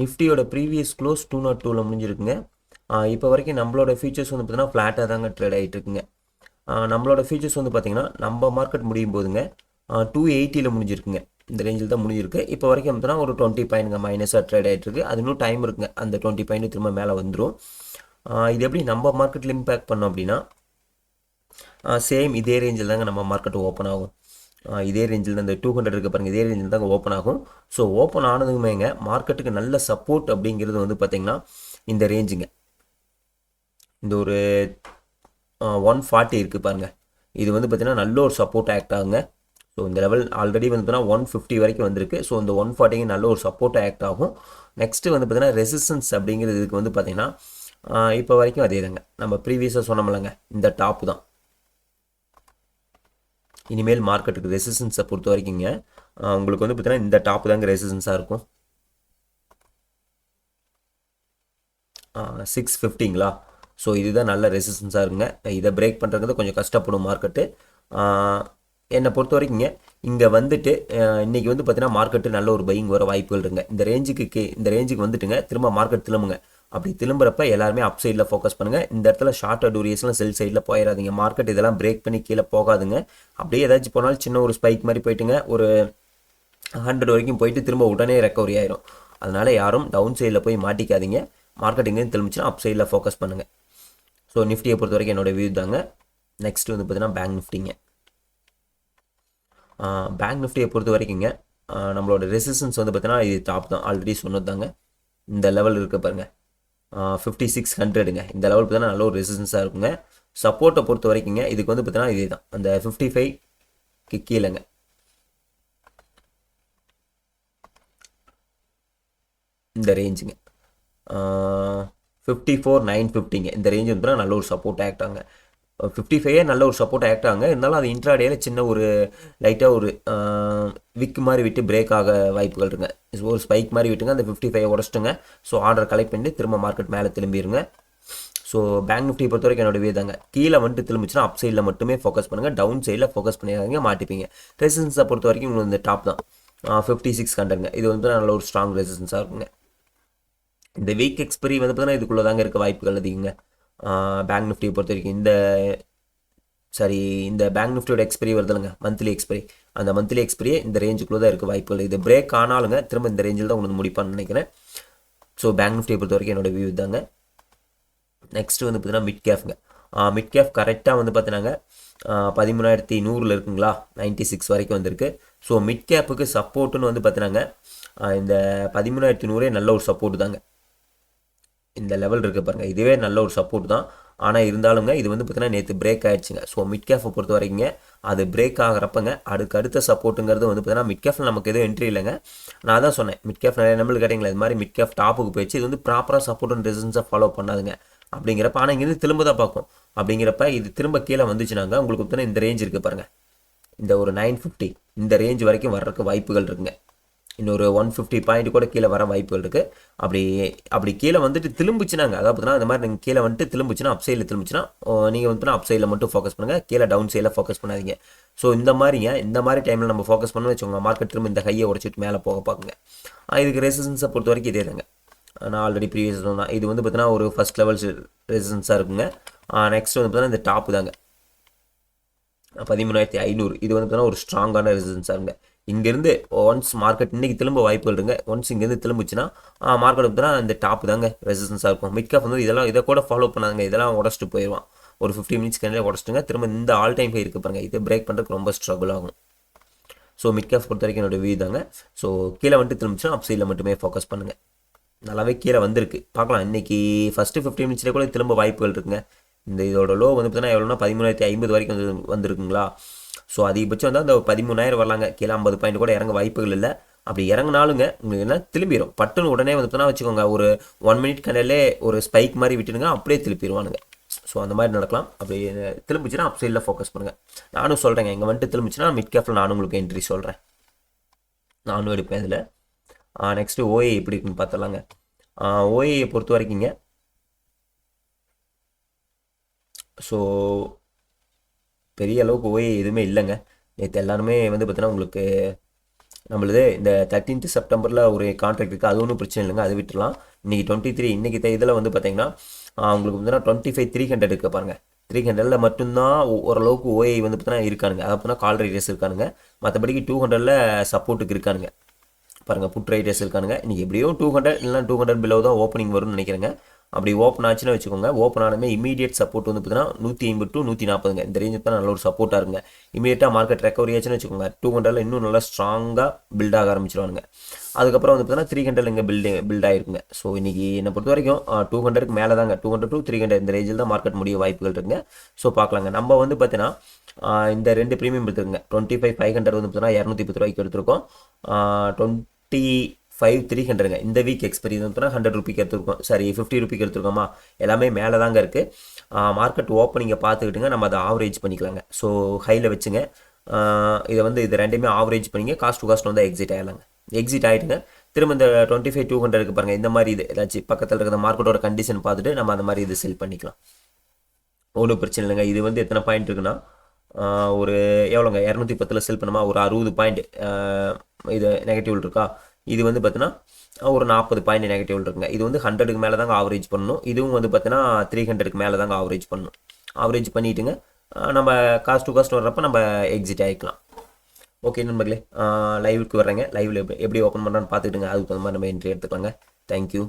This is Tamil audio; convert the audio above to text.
நிஃப்டியோட ப்ரீவியஸ் க்ளோஸ் 202ல் முடிஞ்சிருக்குங்க. இப்போ வரைக்கும் நம்மளோட ஃபியூச்சர்ஸ் வந்து பார்த்தீங்கன்னா ஃப்ளாட்டாக தாங்க ட்ரேட் ஆகிட்டு இருக்குங்க. நம்மளோட ஃபியூச்சர்ஸ் வந்து பார்த்தீங்கன்னா நம்ம மார்க்கெட் முடியும் போதுங்க 280ல் முடிஞ்சிருக்குங்க. இந்த ரேஞ்சில் தான் முடிஞ்சிருக்கு. இப்போ வரைக்கும் பார்த்தீங்கன்னா ஒரு 20 பாயிண்ட்ங்க மைனஸாக ட்ரேட் ஆகிட்டு இருக்கு. அது இன்னும் டைம் இருக்குங்க. அந்த 20 பாயிண்ட் திரும்ப மேலே வந்துடும். இது எப்படி நம்ம மார்க்கெட்டில் இம்பேக்ட் பண்ணோம் அப்படின்னா சேம் இதே ரேஞ்சில் தாங்க நம்ம மார்க்கெட் ஓப்பன் ஆகும். இதே ரேஞ்சில் தான் இந்த 200 இருக்குது பாருங்கள், இதே ரேஞ்சில் தாங்க ஓப்பன் ஆகும். ஸோ ஓப்பன் ஆனதுமேங்க மார்க்கெட்டுக்கு நல்ல சப்போர்ட் அப்படிங்கிறது வந்து பார்த்திங்கன்னா இந்த ரேஞ்சுங்க. இந்த ஒரு 140 இருக்குது பாருங்கள், இது வந்து பார்த்திங்கன்னா நல்ல ஒரு சப்போர்ட் ஆக்ட் ஆகுங்க. ஸோ இந்த லெவல் ஆல்ரெடி வந்து பார்த்தீங்கன்னா 150 வரைக்கும் வந்திருக்கு. ஸோ இந்த 140 நல்ல ஒரு சப்போர்ட் ஆக்ட் ஆகும். நெக்ஸ்ட்டு வந்து பார்த்திங்கன்னா ரெசிஸ்டன்ஸ் அப்படிங்கிறது இதுக்கு வந்து பார்த்திங்கன்னா இப்போ வரைக்கும் அதே தாங்க, நம்ம ப்ரீவியஸாக சொன்னோம்லங்க, இந்த டாப்பு தான் இனிமேல் மார்க்கெட்டுக்கு ரெசிஸ்டன்ஸை பொறுத்த வரைக்குங்க உங்களுக்கு வந்து பார்த்தீங்கன்னா இந்த டாப்பு தாங்க ரெசிஸ்டன்ஸாக இருக்கும். 650ங்களா? ஸோ இதுதான் நல்ல ரெசிஸ்டன்ஸாக இருக்குங்க. இதை பிரேக் பண்ணுறது கொஞ்சம் கஷ்டப்படும் மார்க்கெட்டு. என்னை பொறுத்த வரைக்குங்க இங்கே வந்துட்டு இன்றைக்கி வந்து பார்த்தீங்கன்னா மார்க்கெட்டு நல்ல ஒரு பையிங் வர வாய்ப்புகள் இருக்குங்க. இந்த ரேஞ்சுக்கு வந்துட்டுங்க திரும்ப மார்க்கெட் திரும்புங்க. அப்படி திரும்புறப்ப எல்லாருமே அப் சைடில் ஃபோக்கஸ் பண்ணுங்கள். இந்த இடத்துல ஷார்ட் டூரேஷனில் செல் சைடில் போயிடாதீங்க. மார்க்கெட் இதெல்லாம் பிரேக் பண்ணி கீழே போகாதுங்க. அப்படியே ஏதாச்சும் போனாலும் சின்ன ஒரு ஸ்பைக் மாதிரி போயிட்டுங்க, ஒரு 100 வரைக்கும் போயிட்டு திரும்ப உடனே ரெக்கவரி ஆயிரும். அதனால் யாரும் டவுன் சைடில் போய் மாட்டிக்காதீங்க. மார்க்கெட் எங்கேயும் திரும்பிச்சுன்னா அப் சைடில் ஃபோக்கஸ் பண்ணுங்கள். ஸோ நிஃப்டியை பொறுத்த வரைக்கும் என்னோடய வியூ தாங்க. நெக்ஸ்ட் வந்து பார்த்தீங்கன்னா பேங்க் நிஃப்டிங்க. பேங்க் நிஃப்டியை பொறுத்த வரைக்குங்க நம்மளோட ரெசிஸ்டன்ஸ் வந்து பார்த்தீங்கன்னா இது டாப் தான், ஆல்ரெடி சொன்னது தாங்க. இந்த லெவல் இருக்க பாருங்கள் 5600ங்க. இந்த லெவல் பார்த்தீங்கன்னா நல்ல ஒரு ரெசிஸ்டன்ஸாக இருக்குங்க. சப்போர்ட்டை பொறுத்த வரைக்குங்க இதுக்கு வந்து பார்த்தீங்கன்னா இதே தான், அந்த 55க்கு கீழேங்க. இந்த ரேஞ்சுங்க 54950ங்க. இந்த ரேஞ்சு வந்து நல்ல ஒரு சப்போர்ட் ஆக்ட் ஆகுங்க. 55 நல்ல ஒரு சப்போர்ட் ஆக்ட் ஆகுங்க. இருந்தாலும் அது இன்ட்ராடேயில் சின்ன ஒரு லைட்டாக ஒரு விக் மாதிரி விட்டு பிரேக் ஆக வாய்ப்புகள் இருக்குங்க. ஒரு ஸ்பைக் மாதிரி விட்டுங்க, அந்த 55 உடச்சிட்டுங்க. ஸோ ஆர்டர் கலெக்ட் பண்ணி திரும்ப மார்க்கெட் மேலே திரும்பிடுங்க. ஸோ பேங்க் நிஃப்டி பொறுத்த வரைக்கும் என்னோட தாங்க, கீழே வந்துட்டு திரும்பிச்சுன்னா அப் சைடில் மட்டுமே ஃபோக்கஸ் பண்ணுங்கள், டவுன் சைடில் ஃபோக்கஸ் பண்ணிடுறாங்க, மாட்டிப்பீங்க. ரெசிஸ்டன்ஸை பொறுத்த வரைக்கும் உங்களுக்கு இந்த டாப் தான் 5600ங்க. இது வந்து நல்ல ஒரு ஸ்ட்ராங் ரெசிஸ்டன்ஸாக இருக்குங்க. இந்த வீக் எக்ஸ்பெரி வந்து பார்த்தீங்கன்னா இதுக்குள்ளே தாங்க இருக்க வாய்ப்புகள் அதிகங்க. பேங்க் நிஃப்டியை பொறுத்த வரைக்கும் இந்த பேங்க் நிஃப்டியோட எக்ஸ்பெரி வருதுலங்க, மந்த்லி எக்ஸ்பெரி, அந்த மந்த்லி எக்ஸ்பெரியே இந்த ரேஞ்சுக்குள்ளே தான் இருக்க வாய்ப்புகள். இது பிரேக் ஆனாலுங்க திரும்ப இந்த ரேஞ்சில் தான் உங்களுக்கு முடிப்பான்னு நினைக்கிறேன். ஸோ பேங்க் நிஃப்டியை பொறுத்த வரைக்கும் என்னோட வியூ தாங்க. நெக்ஸ்ட் வந்து பார்த்தீங்கன்னா மிட் கேஃப்ங்க. மிட் கேஃப் கரெக்டாக வந்து பார்த்தீங்கன்னா 13100 இருக்குங்களா, 96 வரைக்கும் வந்திருக்கு. ஸோ மிட் கேப்புக்கு சப்போர்ட்டுன்னு வந்து பார்த்தீங்கன்னா இந்த 13100 நல்ல ஒரு சப்போர்ட் தாங்க. இந்த லெவல் இருக்குது பாருங்கள், இதுவே நல்ல ஒரு சப்போர்ட் தான். ஆனால் இருந்தாலுங்க இது வந்து பார்த்தீங்கன்னா நேற்று பிரேக் ஆகிடுச்சுங்க. ஸோ மிட் கேஃபை பொறுத்த வரைக்குங்க அது பிரேக் ஆகிறப்பங்க அடுத்த சப்போர்ட்டுங்கிறது வந்து பார்த்தீங்கன்னா மிட் கேஃபில் நமக்கு எதுவும் என்ட்ரி இல்லைங்க. நான் தான் சொன்னேன் மிட் கேஃப் நிறைய நம்மளுக்கு கேட்டிங்களா, இது மாதிரி மிட் கேஃப் டாப்புக்கு போயிடுச்சு, இது வந்து ப்ராப்பராக சப்போர்ட் அண்ட் ரெசிஸ்டன்ஸை ஃபாலோ பண்ணாதுங்க அப்படிங்கிறப்ப. ஆனால் இங்கேருந்து திரும்ப தான் பார்க்கும். அப்படிங்கிறப்ப இது திரும்ப கீழே வந்துச்சுனாங்க உங்களுக்கு பார்த்தீங்கன்னா இந்த ரேஞ்ச் இருக்குது பாருங்கள், இந்த ஒரு 950 இந்த ரேஞ்ச் வரைக்கும் வர்றதுக்கு வாய்ப்புகள் இருக்குங்க. இன்னொரு 150 பாயிண்ட் கூட கீழே வர வாய்ப்புகள் இருக்குது. அப்படி கீழே வந்துட்டு திரும்பிச்சுனாங்க, அதாவது பார்த்தீங்கன்னா இந்த மாதிரி நீங்கள் கீழே வந்துட்டு திரும்பிச்சுன்னா அப் சைடில் திரும்பிச்சுன்னா நீங்கள் வந்து அப் சைடில் மட்டும் ஃபோக்கஸ் பண்ணுங்கள், கீழே டவுன் சைடில் ஃபோக்கஸ் பண்ணாதீங்க. ஸோ இந்த மாதிரி டைமில் நம்ம ஃபோக்கஸ் பண்ணணும் வச்சுக்கோங்க, மார்க்கெட் திரும்ப இந்த ஹையை உடச்சிட்டு மேலே போக பார்க்குங்க. இதுக்கு ரெசிஸ்டன்ஸை பொறுத்த வரைக்கும் இதே தாங்க, நான் ஆல்ரெடி ப்ரீவியஸ் சொன்னேன். இது வந்து பார்த்தீங்கன்னா ஒரு ஃபஸ்ட் லெவல் ரெசிஸ்டன்ஸாக இருக்குங்க. நெக்ஸ்ட் வந்து பார்த்தீங்கன்னா இந்த டாப்பு தாங்க 13500, இது வந்து பார்த்தீங்கன்னா ஒரு ஸ்ட்ராங்கான ரெசிஸ்டன்ஸாக இருங்க. இங்கேருந்து ஒன்ஸ் மார்க்கெட் இன்றைக்கி திரும்ப வாய்ப்புகள் இருங்க, ஒன்ஸ் இங்கேருந்து திரும்பிச்சுன்னா மார்க்கெட் பார்த்தீங்கன்னா இந்த டாப் தாங்க ரெசிஸ்டன்ஸாக இருக்கும். மிட் கேப் வந்து இதை கூட ஃபாலோ பண்ணாங்க, இதெல்லாம் உடச்சிட்டு போயிடுவான். ஒரு 15 மினிட்ஸ் கண்டிப்பாக உடச்சிட்டுங்க, திரும்ப இந்த ஆல் டைம் ஹை இருக்குது பாருங்கள், இது பிரேக் பண்ணுறதுக்கு ரொம்ப ஸ்ட்ரகிள் ஆகும். ஸோ மிட் கேப் பொறுத்த வரைக்கும் என்னோட வியூ தாங்க. ஸோ கீழே வந்துட்டு திரும்பிச்சுன்னா அப் சைடில் மட்டுமே ஃபோக்கஸ் பண்ணுங்கள். நல்லாவே கீழே வந்திருக்கு, பார்க்கலாம். இன்றைக்கி ஃபஸ்ட்டு 15 மினிட்ஸ்லேயே கூட திரும்ப வாய்ப்புகள் இருக்குங்க. இந்த இதோட லோ வந்து பார்த்தீங்கன்னா எவ்வளோனா 13050 வரைக்கும் வந்துருக்குங்களா. ஸோ அதிகபட்சம் வந்து அந்த 13000 வரலாங்க, கீழே 50 பாயிண்ட் கூட இறங்க வாய்ப்புகள் இல்லை. அப்படி இறங்கினாலுங்க உங்களுக்கு என்ன திரும்பிடும் பட்டுன்னு உடனே வந்துட்டுனா வச்சுக்கோங்க, ஒரு 1 மினிட் கண்ணிலே ஒரு ஸ்பைக் மாதிரி விட்டுடுங்க, அப்படியே திருப்பிடுவானுங்க. ஸோ அந்த மாதிரி நடக்கலாம். அப்படி திரும்பிச்சுன்னா அப் சைடில் ஃபோக்கஸ் பண்ணுங்கள். நானும் சொல்கிறேங்க, இங்கே வந்துட்டு திரும்பிச்சுன்னா மிட் கேஃபில் நானும் உங்களுக்கு என்ட்ரி சொல்கிறேன், நானும் எடுப்பேன் இதில். நெக்ஸ்ட்டு ஓஏ எப்படி இருக்குன்னு பார்த்துலாங்க. ஓஏயை பொறுத்த வரைக்குங்க ஸோ பெரிய அளவுக்கு ஓஏ எதுவுமே இல்லைங்க. நேற்று எல்லாருமே வந்து பார்த்தீங்கன்னா உங்களுக்கு நம்மளுது இந்த 13th செப்டம்பரில் ஒரு கான்ட்ராக்ட் இருக்குது, அது ஒன்றும் பிரச்சனை இல்லைங்க, அது விட்டுலாம். இன்றைக்கி 23 இன்றைக்கி இதில் வந்து பார்த்தீங்கன்னா உங்களுக்கு வந்து 25 300 இருக்குது பாருங்கள். 300 மட்டும்தான் ஓரளவுக்கு ஓஐ வந்து பார்த்தீங்கன்னா இருக்கானுங்க, அதை பார்த்தீங்கன்னா கால் ரைடர்ஸ் இருக்கானுங்க. மற்றபடிக்கு 200 சப்போர்ட்டுக்கு இருக்கானுங்க பாருங்கள். புட் ரைடர்ஸ் இருக்கானுங்க. இன்றைக்கி எப்படியும் 200 இல்லைனா 200 பிலோ தான் ஓப்பனிங் வரும்னு நினைக்கிறேங்க. அப்படி ஓப்பன் ஆச்சுன்னு வச்சுக்கோங்க, ஓப்பன் ஆனமே இமீடியட் சப்போர்ட் வந்து பார்த்தீங்கன்னா 150 to 140 இந்த ரேஞ்சு தான் நல்ல ஒரு சப்போர்ட்டாக இருக்குங்க. இமீடியட்டாக மார்க்கெட் ரெக்கவரி ஆச்சுன்னு வச்சுக்கோங்க, 200 இன்னும் நல்லா ஸ்ட்ராங்காக பில்ட் ஆக ஆரம்பிச்சிருவானுங்க. அதுக்கப்புறம் வந்து பார்த்தீங்கன்னா 300 இங்கே பில்ட் ஆகிருக்குங்க. ஸோ இன்றைக்கி என்னை பொறுத்த வரைக்கும் 200க்கு மேலே தாங்க, 200 to 300 இந்த ரேஞ்சில் தான் மார்க்கெட் முடிய வாய்ப்புகள் இருக்குங்க. ஸோ பார்க்கலாங்க. நம்ம வந்து பார்த்தீங்கன்னா இந்த 2 ப்ரீமியம் எடுத்துருங்க. 25 500 வந்து பார்த்தீங்கன்னா 210 ரூபாய்க்கு எடுத்திருக்கோம். 25 300ங்க இந்த வீக் எக்ஸ்பெரி வந்து 100 ரூபிக்கு எடுத்துருக்கோம், சாரி 50 ரூபிக்கு எடுத்துருக்கோமா. எல்லாமே மேலே தாங்க இருக்குது. மார்க்கெட் ஓப்பனிங்கை பார்த்துக்கிட்டுங்க நம்ம அதை ஆவரேஜ் பண்ணிக்கலாங்க. ஸோ ஹையில் வச்சுங்க, இதை வந்து இது ரெண்டுமே ஆவரேஜ் பண்ணிங்க, காஸ்ட் டு காஸ்ட் வந்து எக்ஸிட் ஆகிடலாங்க. எக்ஸிட் ஆகிட்டுங்க திரும்ப இந்த 25 200 பாருங்கள். இந்த மாதிரி இது ஏதாச்சும் பக்கத்தில் இருக்கிற மார்க்கெட்டோட கண்டிஷன் பார்த்துட்டு நம்ம அந்த மாதிரி இது செல் பண்ணிக்கலாம், ஒன்றும் பிரச்சனை இல்லைங்க. இது வந்து எத்தனை பாயிண்ட் இருக்குன்னா ஒரு எவ்வளோங்க 210 செல் பண்ணுமா, ஒரு 60 பாயிண்ட் இது நெகட்டிவ் இருக்கா. இது வந்து பார்த்தீங்கன்னா ஒரு 40 பாயிண்ட் நெகட்டிவ் இருக்குங்க. இது வந்து 100க்கு மேலே தாங்க ஆவரேஜ் பண்ணணும். இதுவும் வந்து பார்த்தீங்கன்னா 300க்கு மேலே தாங்க ஆவரேஜ் பண்ணணும். ஆவரேஜ் பண்ணிட்டுங்க நம்ம காஸ்ட் டு காஸ்ட் வர்றப்போ நம்ம எக்ஸிட் ஆகிக்கலாம். ஓகே நண்பர்களே, லைவுக்கு வர்றேங்க. லைவில் எப்படி ஓப்பன் பண்ணுறான்னு பார்த்துக்கிட்டுங்க, அதுக்கு தகுந்த மாதிரி நம்ம என்ட்ரி எடுத்துக்கலாங்க. தேங்க்யூ.